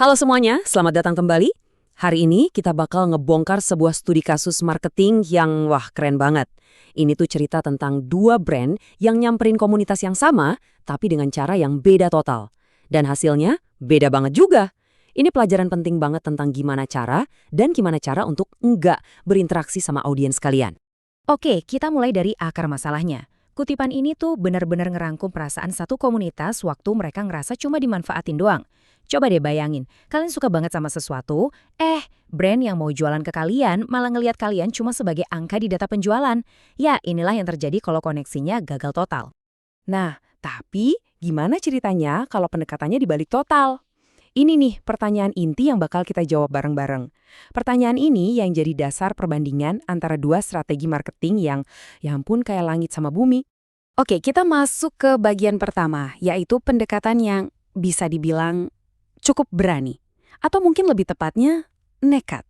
Halo semuanya, selamat datang kembali. Hari ini kita bakal ngebongkar sebuah studi kasus marketing yang keren banget. Ini tuh cerita tentang dua brand yang nyamperin komunitas yang sama, tapi dengan cara yang beda total. Dan hasilnya beda banget juga. Ini pelajaran penting banget tentang gimana cara untuk enggak berinteraksi sama audiens kalian. Oke, kita mulai dari akar masalahnya. Kutipan ini tuh benar-benar ngerangkum perasaan satu komunitas waktu mereka ngerasa cuma dimanfaatin doang. Coba deh bayangin, kalian suka banget sama sesuatu, brand yang mau jualan ke kalian malah ngelihat kalian cuma sebagai angka di data penjualan. Ya, inilah yang terjadi kalau koneksinya gagal total. Nah, tapi gimana ceritanya kalau pendekatannya dibalik total? Ini nih pertanyaan inti yang bakal kita jawab bareng-bareng. Pertanyaan ini yang jadi dasar perbandingan antara dua strategi marketing yang, ya ampun kayak langit sama bumi. Oke, kita masuk ke bagian pertama, yaitu pendekatan yang bisa dibilang cukup berani. Atau mungkin lebih tepatnya, nekat.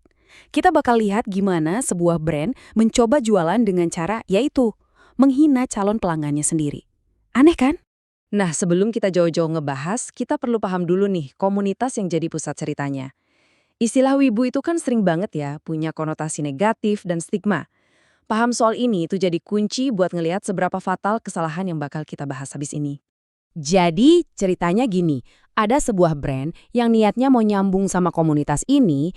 Kita bakal lihat gimana sebuah brand mencoba jualan dengan cara yaitu menghina calon pelanggannya sendiri. Aneh kan? Nah, sebelum kita jauh-jauh ngebahas, kita perlu paham dulu nih komunitas yang jadi pusat ceritanya. Istilah wibu itu kan sering banget ya, punya konotasi negatif dan stigma. Paham soal ini itu jadi kunci buat ngelihat seberapa fatal kesalahan yang bakal kita bahas habis ini. Jadi ceritanya gini, ada sebuah brand yang niatnya mau nyambung sama komunitas ini,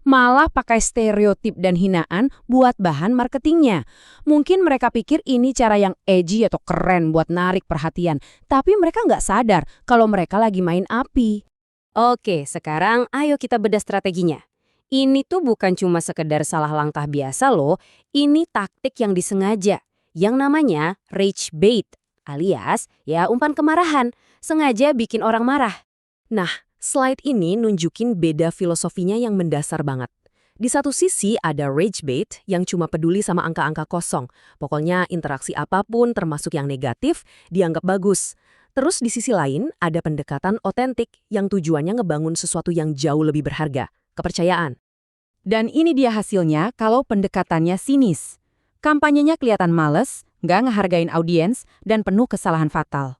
malah pakai stereotip dan hinaan buat bahan marketingnya. Mungkin mereka pikir ini cara yang edgy atau keren buat narik perhatian, tapi mereka nggak sadar kalau mereka lagi main api. Oke, sekarang ayo kita bedah strateginya. Ini tuh bukan cuma sekedar salah langkah biasa loh, ini taktik yang disengaja, yang namanya rage bait. Alias, ya umpan kemarahan, sengaja bikin orang marah. Nah, slide ini nunjukin beda filosofinya yang mendasar banget. Di satu sisi ada rage bait yang cuma peduli sama angka-angka kosong. Pokoknya interaksi apapun termasuk yang negatif dianggap bagus. Terus di sisi lain ada pendekatan otentik yang tujuannya ngebangun sesuatu yang jauh lebih berharga, kepercayaan. Dan ini dia hasilnya kalau pendekatannya sinis. Kampanyenya kelihatan males, nggak ngehargain audiens, dan penuh kesalahan fatal.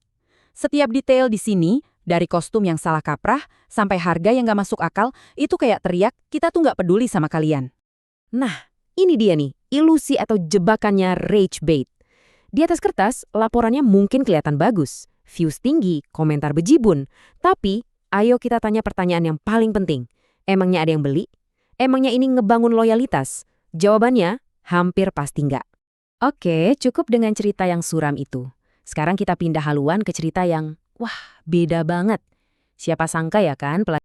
Setiap detail di sini, dari kostum yang salah kaprah, sampai harga yang nggak masuk akal, itu kayak teriak, kita tuh nggak peduli sama kalian. Nah, ini dia nih, ilusi atau jebakannya rage bait. Di atas kertas, laporannya mungkin kelihatan bagus, views tinggi, komentar bejibun. Tapi, ayo kita tanya pertanyaan yang paling penting. Emangnya ada yang beli? Emangnya ini ngebangun loyalitas? Jawabannya, hampir pasti nggak. Oke, cukup dengan cerita yang suram itu. Sekarang kita pindah haluan ke cerita yang, beda banget. Siapa sangka ya kan